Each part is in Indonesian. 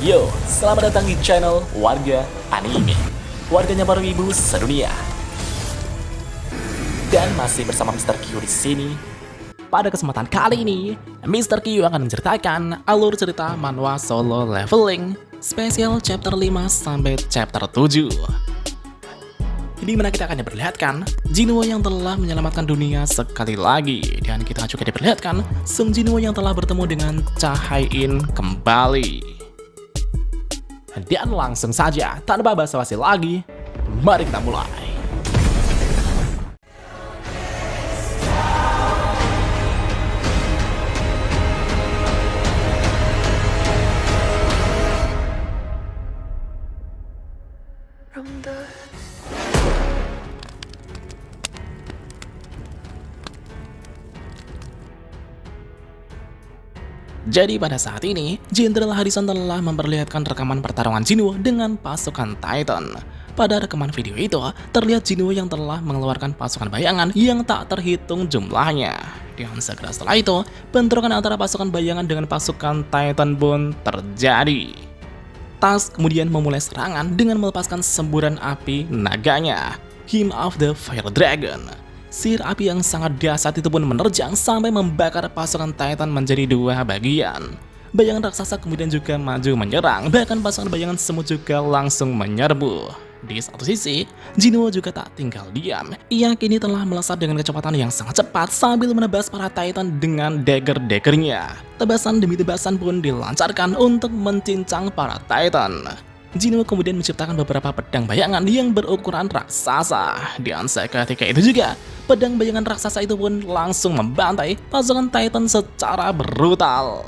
Yo, selamat datang di channel Warga Anime, warganya para wibu sedunia. Dan masih bersama Mr. Q di sini. Pada kesempatan kali ini, Mr. Q akan menceritakan alur cerita manhwa Solo Leveling spesial chapter 5 sampai chapter 7. Di mana kita akan diperlihatkan Jinwoo yang telah menyelamatkan dunia sekali lagi, dan kita juga diperlihatkan Sung Jinwoo yang telah bertemu dengan Cha Hae-in kembali. Dan langsung saja, tanpa basa-basi lagi, mari kita mulai. Jadi pada saat ini, Jenderal Harrison telah memperlihatkan rekaman pertarungan Jinwoo dengan pasukan Titan. Pada rekaman video itu, terlihat Jinwoo yang telah mengeluarkan pasukan bayangan yang tak terhitung jumlahnya. Dan segera setelah itu, bentrokan antara pasukan bayangan dengan pasukan Titan pun terjadi. Tas kemudian memulai serangan dengan melepaskan semburan api naganya, Hymn of the Fire Dragon. Sihir api yang sangat dahsyat itu pun menerjang sampai membakar pasukan Titan menjadi dua bagian. Bayangan raksasa kemudian juga maju menyerang, bahkan pasukan bayangan semut juga langsung menyerbu. Di satu sisi, Jinwoo juga tak tinggal diam. Ia kini telah melesat dengan kecepatan yang sangat cepat sambil menebas para Titan dengan dagger-daggernya. Tebasan demi tebasan pun dilancarkan untuk mencincang para Titan. Jinwoo kemudian menciptakan beberapa pedang bayangan yang berukuran raksasa. Dan seketika itu juga, pedang bayangan raksasa itu pun langsung membantai pasukan Titan secara brutal.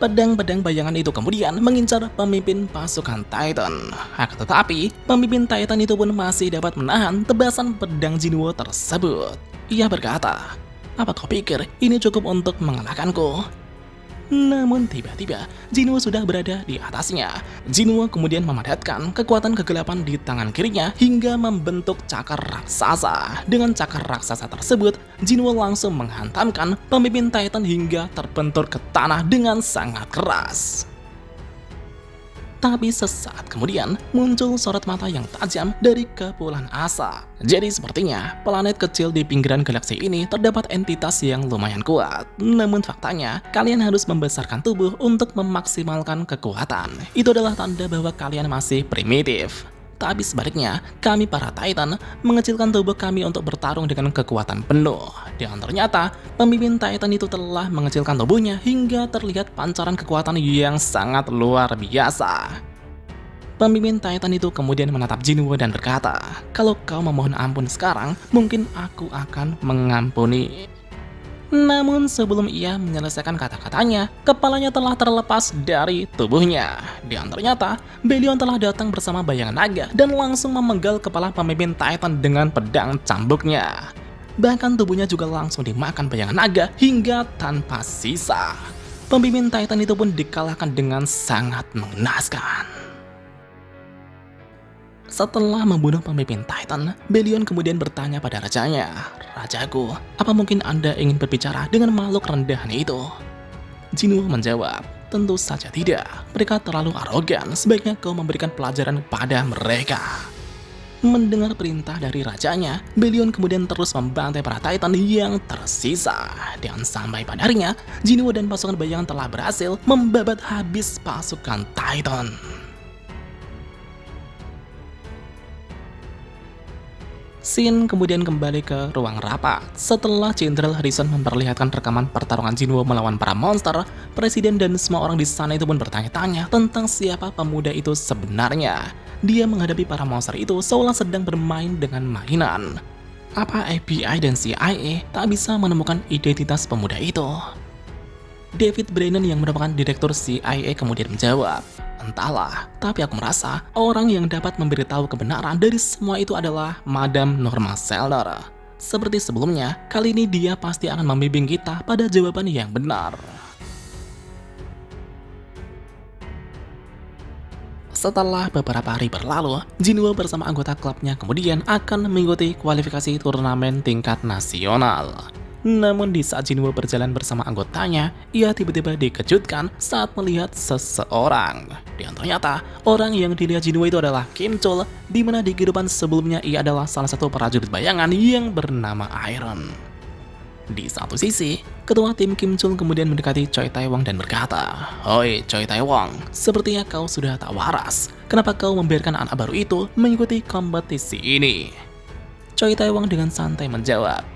Pedang-pedang bayangan itu kemudian mengincar pemimpin pasukan Titan. Akan tetapi, pemimpin Titan itu pun masih dapat menahan tebasan pedang Jinwoo tersebut. Ia berkata, "Apa kau pikir ini cukup untuk mengalahkanku?" Namun tiba-tiba, Jinwoo sudah berada di atasnya. Jinwoo kemudian memadatkan kekuatan kegelapan di tangan kirinya hingga membentuk cakar raksasa. Dengan cakar raksasa tersebut, Jinwoo langsung menghantamkan pemimpin Titan hingga terbentur ke tanah dengan sangat keras. Tapi sesaat kemudian muncul sorot mata yang tajam dari kepulan asap. Jadi sepertinya planet kecil di pinggiran galaksi ini terdapat entitas yang lumayan kuat. Namun faktanya, kalian harus membesarkan tubuh untuk memaksimalkan kekuatan. Itu adalah tanda bahwa kalian masih primitif. Tapi sebaliknya, kami para Titan mengecilkan tubuh kami untuk bertarung dengan kekuatan penuh. Dan ternyata, pemimpin Titan itu telah mengecilkan tubuhnya hingga terlihat pancaran kekuatan yang sangat luar biasa. Pemimpin Titan itu kemudian menatap Jinwoo dan berkata, "Kalau kau memohon ampun sekarang, mungkin aku akan mengampuni." Namun sebelum ia menyelesaikan kata-katanya, kepalanya telah terlepas dari tubuhnya. Dan ternyata, Belion telah datang bersama bayangan naga dan langsung memenggal kepala pemimpin Titan dengan pedang cambuknya. Bahkan tubuhnya juga langsung dimakan bayangan naga hingga tanpa sisa. Pemimpin Titan itu pun dikalahkan dengan sangat mengenaskan. Setelah membunuh pemimpin Titan, Belion kemudian bertanya pada rajanya, "Rajaku, apa mungkin Anda ingin berbicara dengan makhluk rendahan itu?" Jinwoo menjawab, "Tentu saja tidak. Mereka terlalu arogan, sebaiknya kau memberikan pelajaran pada mereka." Mendengar perintah dari rajanya, Belion kemudian terus membantai para Titan yang tersisa. Dan sampai pada harinya, Jinwoo dan pasukan bayangan telah berhasil membabat habis pasukan Titan. Scene kemudian kembali ke ruang rapat. Setelah Jenderal Harrison memperlihatkan rekaman pertarungan Jinwoo melawan para monster, Presiden dan semua orang di sana itu pun bertanya-tanya tentang siapa pemuda itu sebenarnya. Dia menghadapi para monster itu seolah sedang bermain dengan mainan. Apa FBI dan CIA tak bisa menemukan identitas pemuda itu? David Brennan yang merupakan direktur CIA kemudian menjawab, "Entahlah, tapi aku merasa orang yang dapat memberitahu kebenaran dari semua itu adalah Madame Norma Selner. Seperti sebelumnya, kali ini dia pasti akan membimbing kita pada jawaban yang benar." Setelah beberapa hari berlalu, Jinwoo bersama anggota klubnya kemudian akan mengikuti kualifikasi turnamen tingkat nasional. Namun di saat Jinwoo berjalan bersama anggotanya, ia tiba-tiba dikejutkan saat melihat seseorang. Dan ternyata orang yang dilihat Jinwoo itu adalah Kim Chul, di mana di kehidupan sebelumnya ia adalah salah satu prajurit bayangan yang bernama Iron. Di satu sisi, ketua tim Kim Chul kemudian mendekati Choi Tae-won dan berkata, "Hoi Choi Tae-won, sepertinya kau sudah tak waras. Kenapa kau membiarkan anak baru itu mengikuti kompetisi ini?" Choi Tae-won dengan santai menjawab,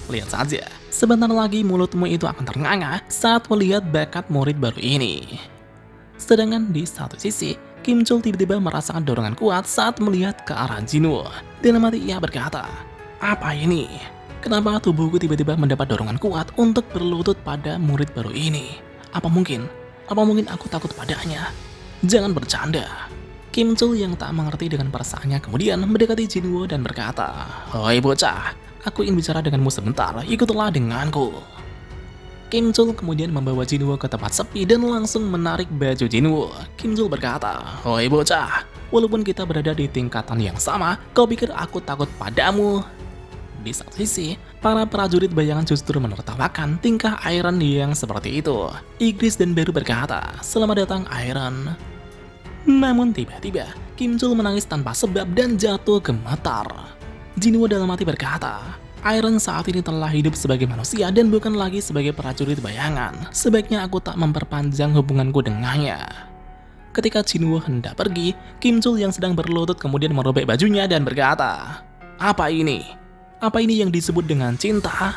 "Lihat saja, sebentar lagi mulutmu itu akan ternganga saat melihat bakat murid baru ini." Sedangkan di satu sisi, Kim Chul tiba-tiba merasakan dorongan kuat saat melihat ke arah Jinwoo. Dalam hati ia berkata, "Apa ini? Kenapa tubuhku tiba-tiba mendapat dorongan kuat untuk berlutut pada murid baru ini? Apa mungkin aku takut padanya? Jangan bercanda." Kim Chul yang tak mengerti dengan perasaannya kemudian mendekati Jinwoo dan berkata, "Hoi bocah, aku ingin bicara denganmu sebentar, ikutlah denganku." Kim Chul kemudian membawa Jinwoo ke tempat sepi dan langsung menarik baju Jinwoo. Kim Chul berkata, "Hoi bocah, walaupun kita berada di tingkatan yang sama, kau pikir aku takut padamu?" Di satu sisi, para prajurit bayangan justru menertawakan tingkah Iron yang seperti itu. Igris dan Beru berkata, "Selamat datang Iron." Namun tiba-tiba, Kim Chul menangis tanpa sebab dan jatuh gemetar. Jinwoo dalam hati berkata, "Iron saat ini telah hidup sebagai manusia dan bukan lagi sebagai prajurit bayangan. Sebaiknya aku tak memperpanjang hubunganku dengannya." Ketika Jinwoo hendak pergi, Kim Chul yang sedang berlutut kemudian merobek bajunya dan berkata, "Apa ini? Apa ini yang disebut dengan cinta?"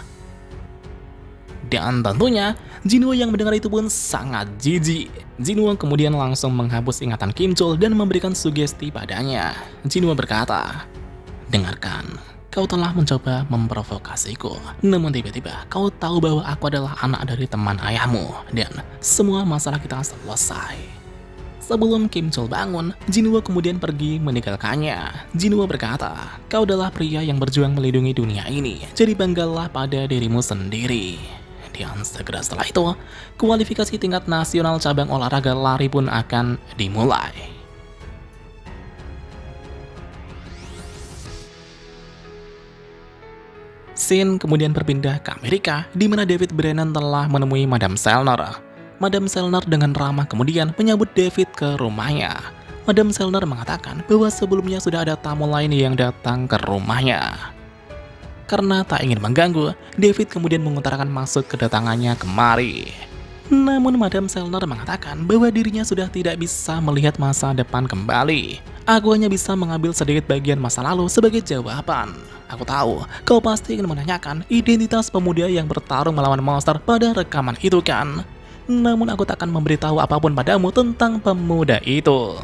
Dan tentunya, Jinwoo yang mendengar itu pun sangat jijik. Jinwoo kemudian langsung menghapus ingatan Kim Chul dan memberikan sugesti padanya. Jinwoo berkata, "Dengarkan, kau telah mencoba memprovokasiku. Namun tiba-tiba kau tahu bahwa aku adalah anak dari teman ayahmu. Dan semua masalah kita selesai." Sebelum Kim Chul bangun, Jinwoo kemudian pergi meninggalkannya. Jinwoo berkata, "Kau adalah pria yang berjuang melindungi dunia ini. Jadi banggalah pada dirimu sendiri." Dan segera setelah itu, kualifikasi tingkat nasional cabang olahraga lari pun akan dimulai. Scene kemudian berpindah ke Amerika, di mana David Brennan telah menemui Madame Selner. Madame Selner dengan ramah kemudian menyambut David ke rumahnya. Madame Selner mengatakan bahwa sebelumnya sudah ada tamu lain yang datang ke rumahnya. Karena tak ingin mengganggu, David kemudian mengutarakan maksud kedatangannya kemari. Namun Madame Selner mengatakan bahwa dirinya sudah tidak bisa melihat masa depan kembali. "Aku hanya bisa mengambil sedikit bagian masa lalu sebagai jawaban. Aku tahu, kau pasti ingin menanyakan identitas pemuda yang bertarung melawan monster pada rekaman itu kan? Namun aku tak akan memberitahu apapun padamu tentang pemuda itu."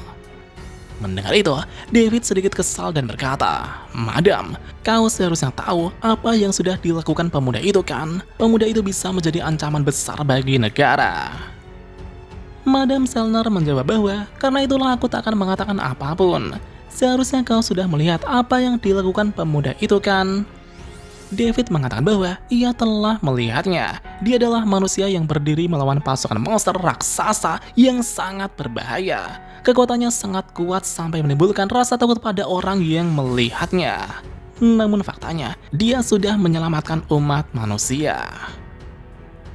Mendengar itu, David sedikit kesal dan berkata, "Madam, kau seharusnya tahu apa yang sudah dilakukan pemuda itu kan? Pemuda itu bisa menjadi ancaman besar bagi negara." Madame Selner menjawab bahwa, "Karena itulah aku tak akan mengatakan apapun. Seharusnya kau sudah melihat apa yang dilakukan pemuda itu kan?" David mengatakan bahwa ia telah melihatnya. Dia adalah manusia yang berdiri melawan pasukan monster raksasa yang sangat berbahaya. Kekuatannya sangat kuat sampai menimbulkan rasa takut pada orang yang melihatnya. Namun faktanya, dia sudah menyelamatkan umat manusia.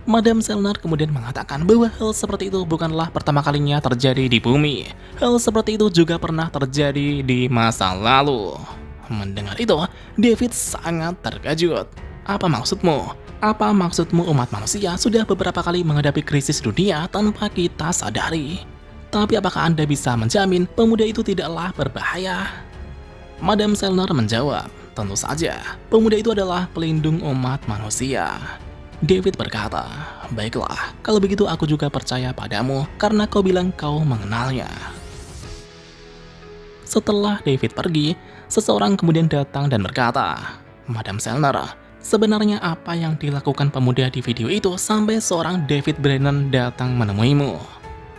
Madame Selner kemudian mengatakan bahwa hal seperti itu bukanlah pertama kalinya terjadi di bumi. Hal seperti itu juga pernah terjadi di masa lalu. Mendengar itu, David sangat terkejut. "Apa maksudmu? Apa maksudmu umat manusia sudah beberapa kali menghadapi krisis dunia tanpa kita sadari? Tapi apakah Anda bisa menjamin pemuda itu tidaklah berbahaya?" Madame Selner menjawab, "Tentu saja, pemuda itu adalah pelindung umat manusia." David berkata, "Baiklah, kalau begitu aku juga percaya padamu karena kau bilang kau mengenalnya." Setelah David pergi, seseorang kemudian datang dan berkata, "Madame Selner, sebenarnya apa yang dilakukan pemuda di video itu sampai seorang David Brennan datang menemuimu?"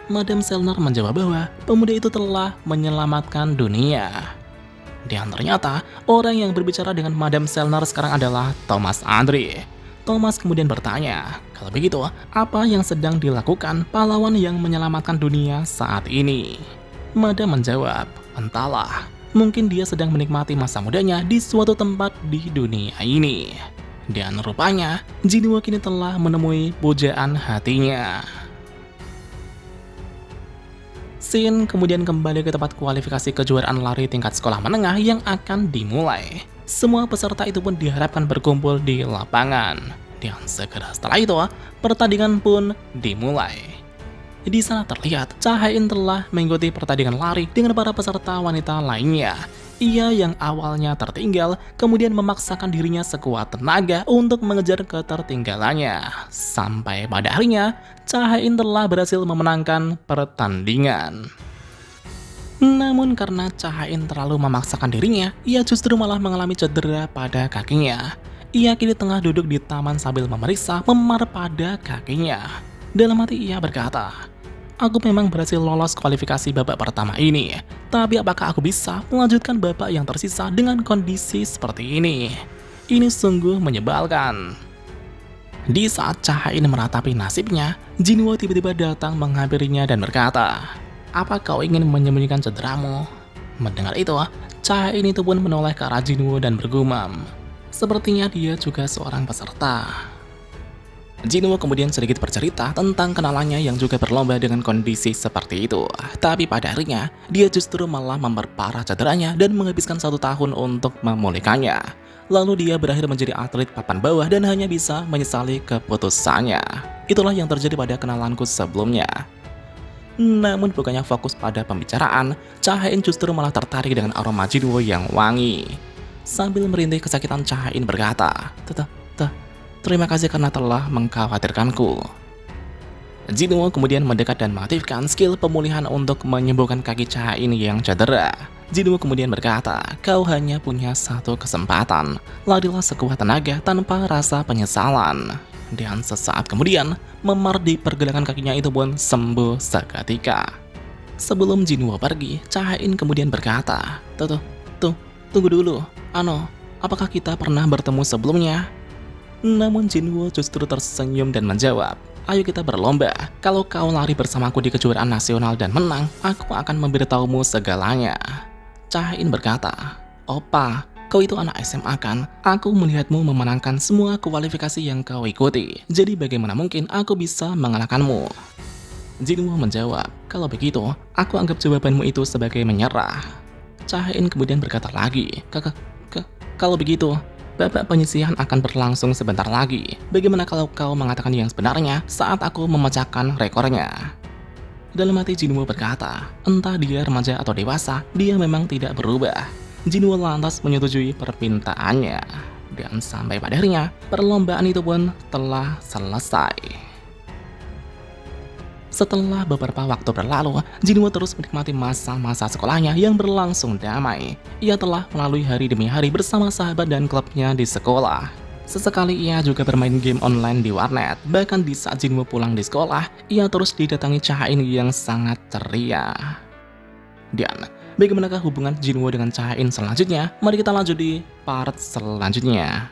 Madame Selner menjawab bahwa pemuda itu telah menyelamatkan dunia. Dan ternyata, orang yang berbicara dengan Madame Selner sekarang adalah Thomas Andre. Thomas kemudian bertanya, "Kalau begitu, apa yang sedang dilakukan pahlawan yang menyelamatkan dunia saat ini?" Madame menjawab, "Entahlah, mungkin dia sedang menikmati masa mudanya di suatu tempat di dunia ini." Dan rupanya, Jinwoo kini telah menemui pujaan hatinya. Shin kemudian kembali ke tempat kualifikasi kejuaraan lari tingkat sekolah menengah yang akan dimulai. Semua peserta itu pun diharapkan berkumpul di lapangan. Dan segera setelah itu, pertandingan pun dimulai. Di sana terlihat Cha Hae-in telah mengikuti pertandingan lari dengan para peserta wanita lainnya. Ia yang awalnya tertinggal, kemudian memaksakan dirinya sekuat tenaga untuk mengejar ketertinggalannya. Sampai pada akhirnya, Cha Hae-in telah berhasil memenangkan pertandingan. Namun karena Cha Hae-in terlalu memaksakan dirinya, ia justru malah mengalami cedera pada kakinya. Ia kini tengah duduk di taman sambil memeriksa memar pada kakinya. Dalam hati ia berkata, "Aku memang berhasil lolos kualifikasi babak pertama ini, tapi apakah aku bisa melanjutkan babak yang tersisa dengan kondisi seperti ini? Ini sungguh menyebalkan." Di saat Cha Hae-in meratapi nasibnya, Jinwoo tiba-tiba datang menghampirinya dan berkata, "Apa kau ingin menyembunyikan cederamu?" Mendengar itu, Cha Hae-in itu pun menoleh ke arah Jinwoo dan bergumam, sepertinya dia juga seorang peserta. Jinwoo kemudian sedikit bercerita tentang kenalannya yang juga berlomba dengan kondisi seperti itu. Tapi pada akhirnya, dia justru malah memperparah cederanya dan menghabiskan 1 tahun untuk memulihkannya. Lalu dia berakhir menjadi atlet papan bawah dan hanya bisa menyesali keputusannya. Itulah yang terjadi pada kenalanku sebelumnya. Namun bukannya fokus pada pembicaraan, Cha Hae-in justru malah tertarik dengan aroma Jinwoo yang wangi. Sambil merintih kesakitan, Cha Hae-in berkata, "Terima kasih karena telah mengkhawatirkanku." Jinwoo kemudian mendekat dan mengaktifkan skill pemulihan untuk menyembuhkan kaki Cha Hae-in yang cedera. Jinwoo kemudian berkata, "Kau hanya punya 1 kesempatan. Larilah sekuat tenaga tanpa rasa penyesalan." Dan sesaat kemudian, memar di pergelangan kakinya itu pun sembuh seketika. Sebelum Jinwoo pergi, Cha Hae-in kemudian berkata, Tunggu dulu. Apakah kita pernah bertemu sebelumnya?" Namun Jinwoo justru tersenyum dan menjawab, "Ayo kita berlomba. Kalau kau lari bersamaku di kejuaraan nasional dan menang, aku akan memberitahumu segalanya." Cha Hae-in berkata, "Opa, kau itu anak SMA kan? Aku melihatmu memenangkan semua kualifikasi yang kau ikuti. Jadi bagaimana mungkin aku bisa mengalahkanmu?" Jinwoo menjawab, "Kalau begitu, aku anggap jawabanmu itu sebagai menyerah." Cha Hae-in kemudian berkata lagi, Kalau begitu, babak penyisihan akan berlangsung sebentar lagi. Bagaimana kalau kau mengatakan yang sebenarnya saat aku memecahkan rekornya?" Dalam hati Jinwoo berkata, entah dia remaja atau dewasa, dia memang tidak berubah. Jinwoo lantas menyetujui permintaannya. Dan sampai pada akhirnya, perlombaan itu pun telah selesai. Setelah beberapa waktu berlalu, Jinwoo terus menikmati masa-masa sekolahnya yang berlangsung damai. Ia telah melalui hari demi hari bersama sahabat dan klubnya di sekolah. Sesekali ia juga bermain game online di warnet. Bahkan di saat Jinwoo pulang di sekolah, ia terus didatangi Cha Hae-in yang sangat ceria. Dan bagaimanakah hubungan Jinwoo dengan Cha Hae-in selanjutnya? Mari kita lanjut di part selanjutnya.